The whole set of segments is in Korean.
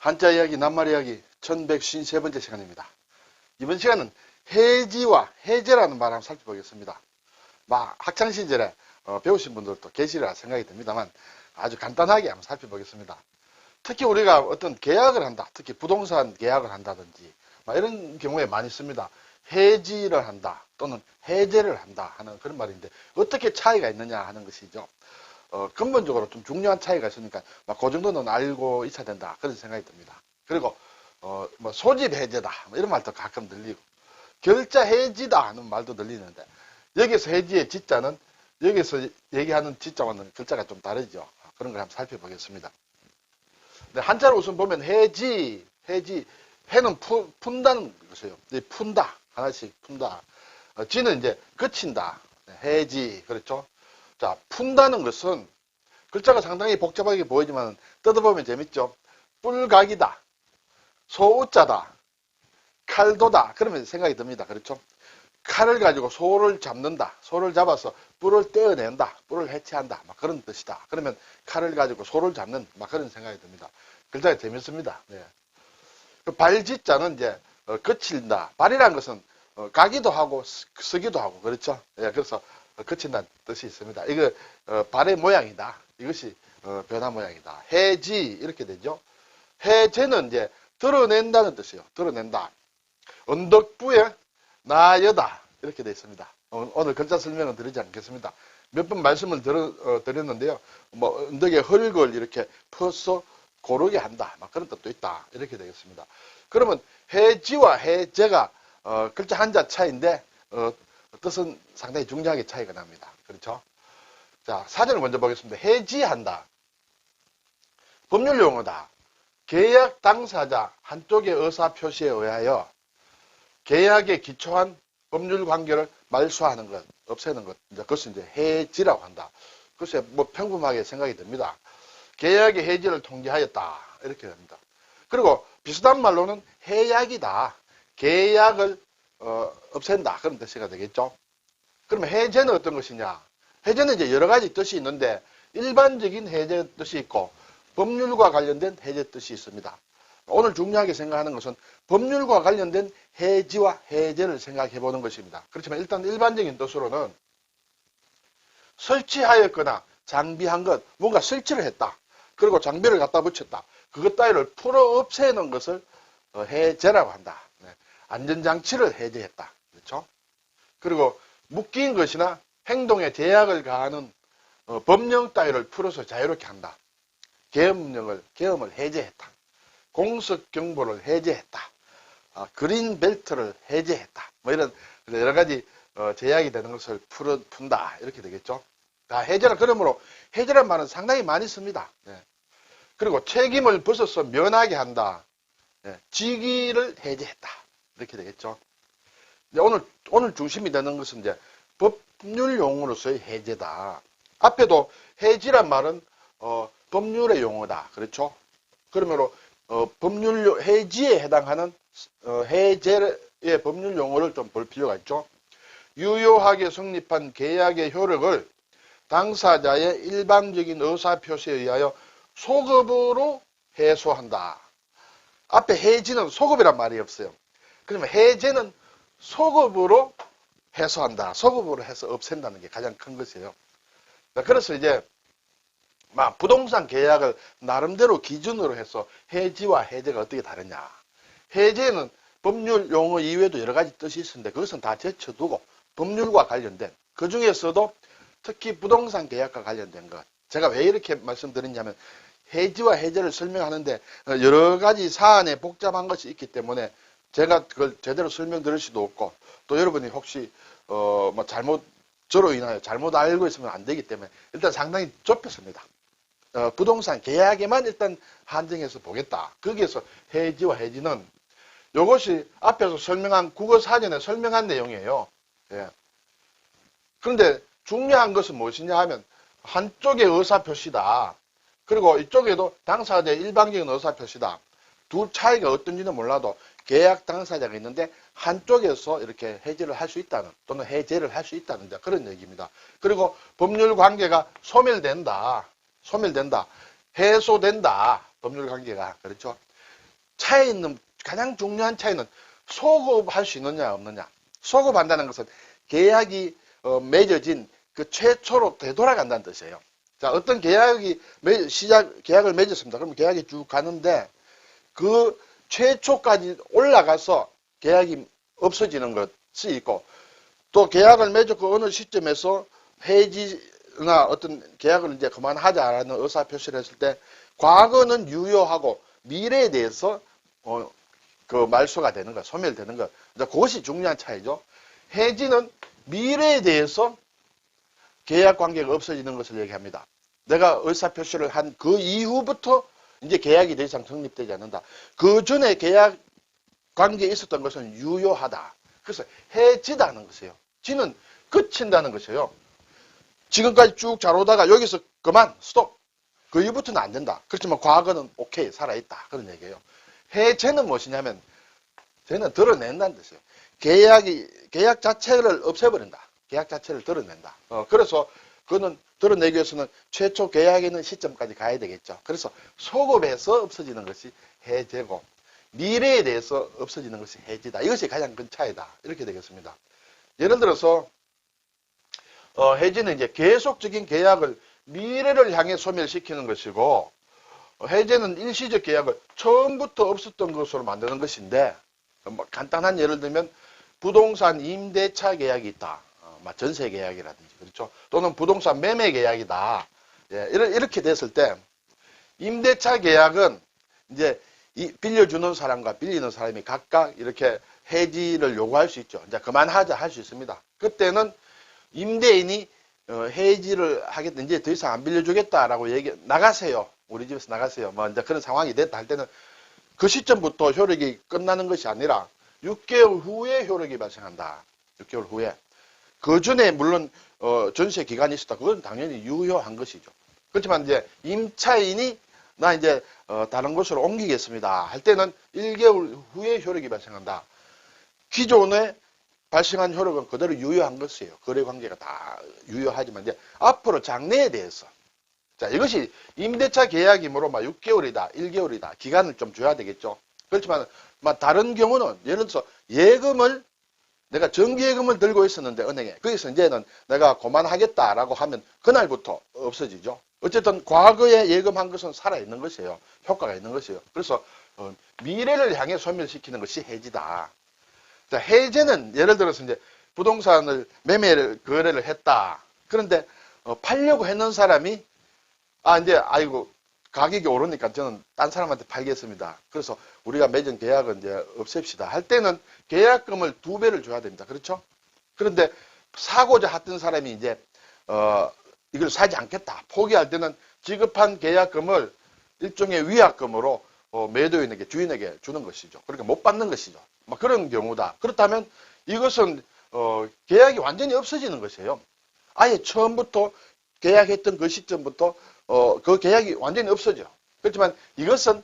한자 이야기, 낱말 이야기 1153번째 시간입니다. 이번 시간은 해지와 해제라는 말을 한번 살펴보겠습니다. 학창시절에 배우신 분들도 계시리라 생각이 듭니다만 아주 간단하게 한번 살펴보겠습니다. 특히 우리가 어떤 계약을 한다, 특히 부동산 계약을 한다든지 이런 경우에 많이 씁니다. 해지를 한다 또는 해제를 한다 하는 그런 말인데 어떻게 차이가 있느냐 하는 것이죠. 근본적으로 좀 중요한 차이가 있으니까 그 정도는 알고 있어야 된다 그런 생각이 듭니다. 그리고 소집 해제다 이런 말도 가끔 들리고 결자 해지다 하는 말도 들리는데 여기서 해지의 지자는 여기서 얘기하는 지자와는 글자가 좀 다르죠. 그런 걸 한번 살펴보겠습니다. 한자로 우선 보면 해지, 해는 푼다는 것이에요. 푼다, 하나씩 푼다. 지는 이제 그친다. 해지, 그렇죠? 자, 푼다는 것은 글자가 상당히 복잡하게 보이지만 뜯어보면 재밌죠? 뿔각이다, 소우자다, 칼도다. 그러면 생각이 듭니다. 그렇죠? 칼을 가지고 소를 잡는다. 소를 잡아서 뿔을 떼어낸다. 뿔을 해체한다. 그런 뜻이다. 그러면 칼을 가지고 소를 잡는 그런 생각이 듭니다. 글자가 재밌습니다. 네. 그 발지자는 이제 그친다. 발이라는 것은 가기도 하고 쓰기도 하고 그렇죠? 예, 그래서 그친다는 뜻이 있습니다. 이거 발의 모양이다. 이것이 변화 모양이다. 해지 이렇게 되죠. 해제는 이제 드러낸다는 뜻이에요. 드러낸다. 언덕부에 나여다 이렇게 되어 있습니다. 오늘 글자 설명은 드리지 않겠습니다. 몇 번 말씀을 드렸는데요. 언덕에 흙을 이렇게 퍼서 고르게 한다. 그런 뜻도 있다. 이렇게 되겠습니다. 그러면 해지와 해제가 글자 한자 차이인데 뜻은 상당히 중요하게 차이가 납니다. 그렇죠? 자, 사전을 먼저 보겠습니다. 해지한다. 법률 용어다. 계약 당사자 한쪽의 의사 표시에 의하여 계약에 기초한 법률 관계를 말소하는 것, 없애는 것, 그것을 이제 해지라고 한다. 글쎄, 평범하게 생각이 듭니다. 계약의 해지를 통지하였다. 이렇게 됩니다. 그리고 비슷한 말로는 해약이다. 계약을 없앤다. 그런 뜻이가 되겠죠. 그러면 해제는 어떤 것이냐? 해제는 이제 여러 가지 뜻이 있는데 일반적인 해제 뜻이 있고 법률과 관련된 해제 뜻이 있습니다. 오늘 중요하게 생각하는 것은 법률과 관련된 해지와 해제를 생각해 보는 것입니다. 그렇지만 일단 일반적인 뜻으로는 설치하였거나 장비한 것, 뭔가 설치를 했다. 그리고 장비를 갖다 붙였다. 그것 따위를 풀어 없애는 것을 해제라고 한다. 네. 안전장치를 해제했다. 그렇죠? 그리고 묶인 것이나 행동에 제약을 가하는 법령 따위를 풀어서 자유롭게 한다. 계엄을 해제했다. 공석 경보를 해제했다. 그린 벨트를 해제했다. 이런 여러 가지 제약이 되는 것을 푼다. 이렇게 되겠죠. 해제는 그러므로 해제란 말은 상당히 많이 씁니다. 네. 그리고 책임을 벗어서 면하게 한다. 네. 직위를 해제했다. 이렇게 되겠죠. 오늘 중심이 되는 것은 이제 법률 용어로서의 해제다. 앞에도 해지란 말은 법률의 용어다. 그렇죠? 그러므로 해지에 해당하는 해제의 법률 용어를 좀 볼 필요가 있죠. 유효하게 성립한 계약의 효력을 당사자의 일방적인 의사표시에 의하여 소급으로 해소한다. 앞에 해지는 소급이란 말이 없어요. 그러면 해제는 소급으로 해소한다. 소급으로 해서 없앤다는 게 가장 큰 것이에요. 그래서 이제 부동산 계약을 나름대로 기준으로 해서 해지와 해제가 어떻게 다르냐. 해제는 법률 용어 이외에도 여러 가지 뜻이 있는데 그것은 다 제쳐두고 법률과 관련된, 그 중에서도 특히 부동산 계약과 관련된 것. 제가 왜 이렇게 말씀드리냐면 해지와 해제를 설명하는데 여러 가지 사안에 복잡한 것이 있기 때문에 제가 그걸 제대로 설명드릴 수도 없고 또 여러분이 혹시 저로 인하여 잘못 알고 있으면 안 되기 때문에 일단 상당히 좁혔습니다. 부동산 계약에만 일단 한정해서 보겠다. 거기에서 해지와 해지는 이것이 앞에서 설명한 국어사전에 설명한 내용이에요. 예. 그런데 중요한 것은 무엇이냐 하면 한쪽의 의사표시다. 그리고 이쪽에도 당사자의 일방적인 의사표시다. 두 차이가 어떤지는 몰라도 계약 당사자가 있는데 한쪽에서 이렇게 해지를 할 수 있다는 또는 해제를 할 수 있다는 그런 얘기입니다. 그리고 법률 관계가 소멸된다. 해소된다. 법률 관계가. 그렇죠? 차이 있는 가장 중요한 차이는 소급할 수 있느냐 없느냐. 소급한다는 것은 계약이 맺어진 그 최초로 되돌아간다는 뜻이에요. 자, 어떤 계약이 계약을 맺었습니다. 그럼 계약이 쭉 가는데 그 최초까지 올라가서 계약이 없어지는 것이 있고, 또 계약을 맺었고 어느 시점에서 해지나 어떤 계약을 이제 그만하자라는 의사표시를 했을 때 과거는 유효하고 미래에 대해서 그 말소가 되는 것, 소멸되는 것. 그것이 중요한 차이죠. 해지는 미래에 대해서 계약 관계가 없어지는 것을 얘기합니다. 내가 의사표시를 한 그 이후부터 이제 계약이 더 이상 성립되지 않는다. 그 전에 계약 관계에 있었던 것은 유효하다. 그래서 해지다는 것이에요. 지는 그친다는 것이에요. 지금까지 쭉 잘 오다가 여기서 그만, 스톱. 그 이후부터는 안 된다. 그렇지만 과거는 오케이, 살아있다. 그런 얘기예요. 해제는 무엇이냐면, 쟤는 드러낸다는 뜻이에요. 계약 자체를 없애버린다. 계약 자체를 드러낸다. 그래서 그거는 드러내기 위해서는 최초 계약에 있는 시점까지 가야 되겠죠. 그래서 소급해서 없어지는 것이 해제고, 미래에 대해서 없어지는 것이 해지다. 이것이 가장 큰 차이다. 이렇게 되겠습니다. 예를 들어서, 해지는 이제 계속적인 계약을 미래를 향해 소멸시키는 것이고, 해제는 일시적 계약을 처음부터 없었던 것으로 만드는 것인데, 뭐 간단한 예를 들면 부동산 임대차 계약이 있다. 전세 계약이라든지, 그렇죠? 또는 부동산 매매 계약이다. 예, 이렇게 됐을 때 임대차 계약은 이제 빌려주는 사람과 빌리는 사람이 각각 이렇게 해지를 요구할 수 있죠. 이제 그만하자 할 수 있습니다. 그때는 임대인이 해지를 하겠다. 이제 더 이상 안 빌려주겠다라고 나가세요. 우리 집에서 나가세요. 뭐 이제 그런 상황이 됐다 할 때는 그 시점부터 효력이 끝나는 것이 아니라 6개월 후에 효력이 발생한다. 6개월 후에. 그 전에 물론 전세 기간이 있었다. 그건 당연히 유효한 것이죠. 그렇지만 이제 임차인이 나 이제 다른 곳으로 옮기겠습니다 할 때는 1개월 후에 효력이 발생한다. 기존에 발생한 효력은 그대로 유효한 것이에요. 거래 관계가 다 유효하지만 이제 앞으로 장래에 대해서, 자, 이것이 임대차 계약이므로 막 6개월이다, 1개월이다 기간을 좀 줘야 되겠죠. 그렇지만 막 다른 경우는 예를 들어서 내가 정기예금을 들고 있었는데 은행에 거기서 이제는 내가 그만하겠다라고 하면 그날부터 없어지죠. 어쨌든 과거에 예금한 것은 살아있는 것이에요. 효과가 있는 것이에요. 그래서 미래를 향해 소멸시키는 것이 해지다. 자, 해제는 예를 들어서 이제 부동산을 거래를 했다. 그런데 팔려고 했는 사람이 이제 아이고 가격이 오르니까 저는 딴 사람한테 팔겠습니다. 그래서 우리가 맺은 계약은 이제 없앱시다 할 때는 계약금을 2배를 줘야 됩니다. 그렇죠? 그런데 사고자 했던 사람이 이제 이걸 사지 않겠다 포기할 때는 지급한 계약금을 일종의 위약금으로 매도인에게, 주인에게 주는 것이죠. 그러니까 못 받는 것이죠. 막 그런 경우다. 그렇다면 이것은 계약이 완전히 없어지는 것이에요. 아예 처음부터 계약했던 그 시점부터 그 계약이 완전히 없어져. 그렇지만 이것은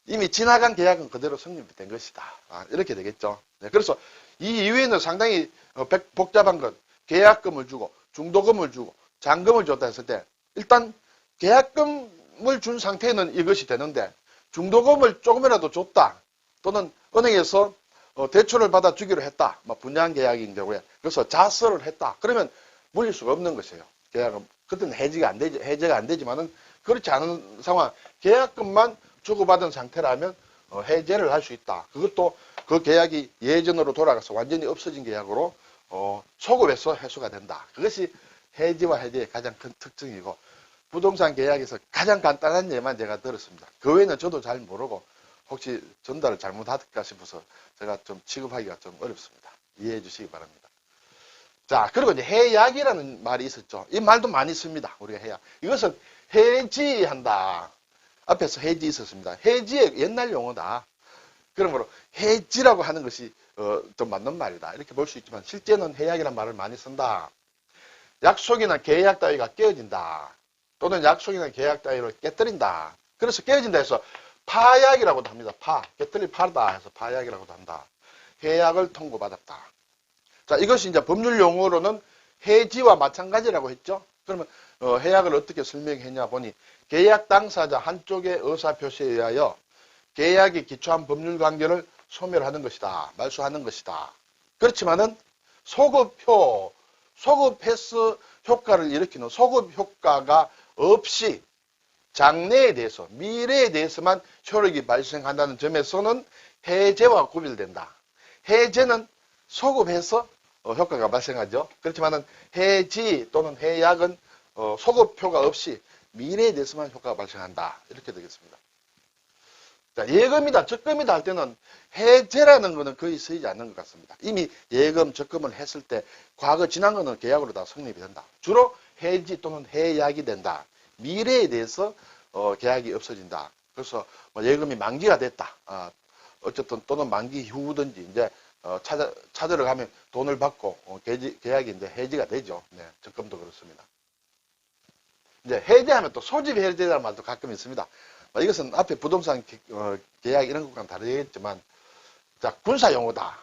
이미 지나간 계약은 그대로 성립된 것이다. 이렇게 되겠죠. 네, 그래서 이 이외에는 상당히 복잡한 것, 계약금을 주고 중도금을 주고 잔금을 줬다 했을 때 일단 계약금을 준 상태에는 이것이 되는데 중도금을 조금이라도 줬다. 또는 은행에서 대출을 받아 주기로 했다. 분양 계약인 경우에. 그래서 자설을 했다. 그러면 물릴 수가 없는 것이에요. 계약은. 그때는 해제가 안 되지만은 그렇지 않은 상황, 계약금만 주고받은 상태라면 해제를 할 수 있다. 그것도 그 계약이 예전으로 돌아가서 완전히 없어진 계약으로 소급해서 해소가 된다. 그것이 해지와 해제의 가장 큰 특징이고 부동산 계약에서 가장 간단한 예만 제가 들었습니다. 그 외에는 저도 잘 모르고 혹시 전달을 잘못할까 싶어서 제가 좀 취급하기가 좀 어렵습니다. 이해해 주시기 바랍니다. 자, 그리고 이제 해약이라는 말이 있었죠. 이 말도 많이 씁니다. 우리가 해약. 이것은 해지한다. 앞에서 해지 있었습니다. 해지의 옛날 용어다. 그러므로 해지라고 하는 것이 좀 맞는 말이다. 이렇게 볼 수 있지만 실제는 해약이라는 말을 많이 쓴다. 약속이나 계약 따위가 깨어진다. 또는 약속이나 계약 따위를 깨뜨린다. 그래서 깨어진다 해서 파약이라고도 합니다. 깨뜨릴 파다 해서 파약이라고도 한다. 해약을 통고받았다. 자, 이것이 이제 법률 용어로는 해지와 마찬가지라고 했죠. 그러면 해약을 어떻게 설명했냐 보니 계약 당사자 한쪽의 의사표시에 의하여 계약에 기초한 법률 관계를 소멸하는 것이다. 말소하는 것이다. 그렇지만은 소급해서 효과를 일으키는 소급 효과가 없이 장래에 대해서, 미래에 대해서만 효력이 발생한다는 점에서는 해제와 구별된다. 해제는 소급해서 효과가 발생하죠. 그렇지만은 해지 또는 해약은 소급효과 없이 미래에 대해서만 효과가 발생한다. 이렇게 되겠습니다. 자, 예금이다, 적금이다 할 때는 해제라는 것은 거의 쓰이지 않는 것 같습니다. 이미 예금, 적금을 했을 때 과거 지난 것은 계약으로 다 성립이 된다. 주로 해지 또는 해약이 된다. 미래에 대해서 계약이 없어진다. 그래서 뭐 예금이 만기가 됐다. 어쨌든 또는 만기 후든지 이제 찾으러 가면 돈을 받고 계약이 이제 해지가 되죠. 네, 적금도 그렇습니다. 이제 해제하면 또 소집 해제라는 말도 가끔 있습니다. 이것은 앞에 부동산 계약 이런 것과는 다르겠지만, 자, 군사 용어다.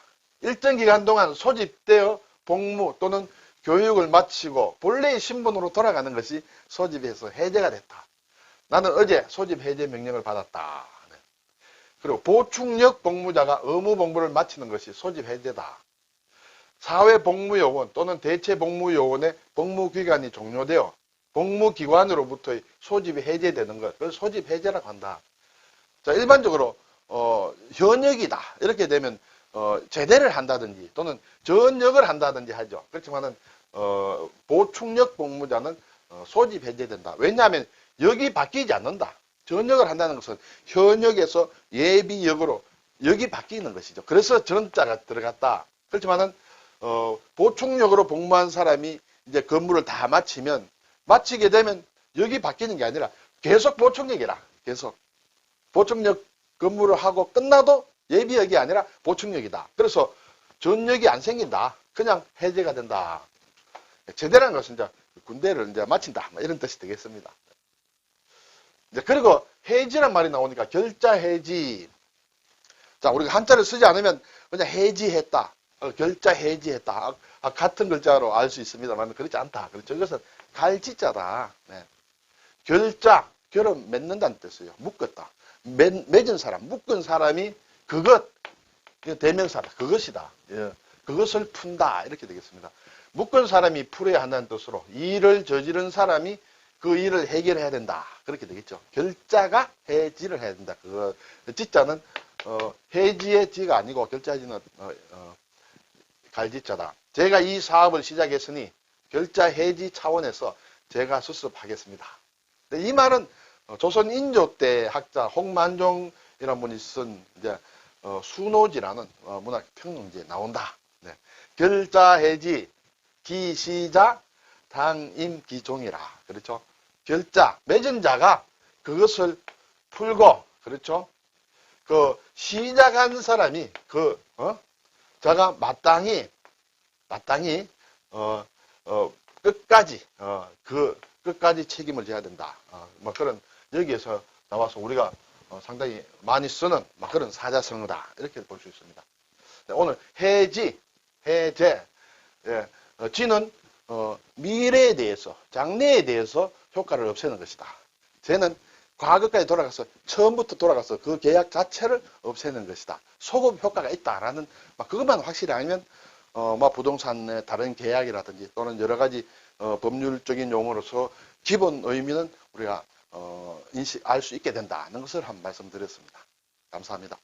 일정 기간 동안 소집되어 복무 또는 교육을 마치고 본래의 신분으로 돌아가는 것이 소집해서 해제가 됐다. 나는 어제 소집 해제 명령을 받았다. 네. 그리고 보충력 복무자가 의무 복무를 마치는 것이 소집 해제다. 사회복무요원 또는 대체복무요원의 복무기간이 종료되어 복무기관으로부터의 소집이 해제되는 것, 그걸 소집 해제라고 한다. 자, 일반적으로 현역이다 이렇게 되면 제대를 한다든지 또는 전역을 한다든지 하죠. 그렇지만은 보충력 복무자는 소집 해제된다. 왜냐하면 역이 바뀌지 않는다. 전역을 한다는 것은 현역에서 예비역으로 역이 바뀌는 것이죠. 그래서 전자가 들어갔다. 그렇지만은 보충력으로 복무한 사람이 이제 근무를 다 마치게 되면 역이 바뀌는 게 아니라 계속 보충력이라. 계속 보충력 근무를 하고 끝나도 예비역이 아니라 보충력이다. 그래서 전역이 안 생긴다. 그냥 해제가 된다. 제대라는 것은 이제 군대를 이제 마친다. 이런 뜻이 되겠습니다. 이제 그리고 해지란 말이 나오니까 결자 해지. 자, 우리가 한자를 쓰지 않으면 그냥 해지했다. 결자 해지했다. 같은 글자로 알 수 있습니다만 그렇지 않다. 그렇죠. 이것은 갈지자다. 네. 결자, 결은 맺는다는 뜻이에요. 묶었다. 맺은 사람, 묶은 사람이 그것, 대명사다. 그것이다. 예. 그것을 푼다. 이렇게 되겠습니다. 묶은 사람이 풀어야 한다는 뜻으로 일을 저지른 사람이 그 일을 해결해야 된다. 그렇게 되겠죠. 결자가 해지를 해야 된다. 그 지자는 해지의 지가 아니고 결자의 지는 갈지자다. 제가 이 사업을 시작했으니 결자 해지 차원에서 제가 수습하겠습니다. 이 말은 조선 인조 때 학자 홍만종이라는 분이 쓴 이제 수노지라는 문학 평론지에 나온다. 네. 결자 해지 기시자 당임기종이라. 그렇죠. 결자 맺은 자가 그것을 풀고, 그렇죠. 그 시작한 사람이 자가 마땅히 끝까지 책임을 져야 된다. 뭐 그런 여기에서 나와서 우리가 상당히 많이 쓰는 그런 사자성어다. 이렇게 볼 수 있습니다. 오늘 해제, 예, 지는 미래에 대해서, 장래에 대해서 효과를 없애는 것이다. 쟤는 과거까지 돌아가서 처음부터 돌아가서 그 계약 자체를 없애는 것이다. 소급 효과가 있다라는 그것만 확실히 알면 부동산의 다른 계약이라든지 또는 여러 가지 법률적인 용어로서 기본 의미는 우리가 알 수 있게 된다는 것을 한 말씀드렸습니다. 감사합니다.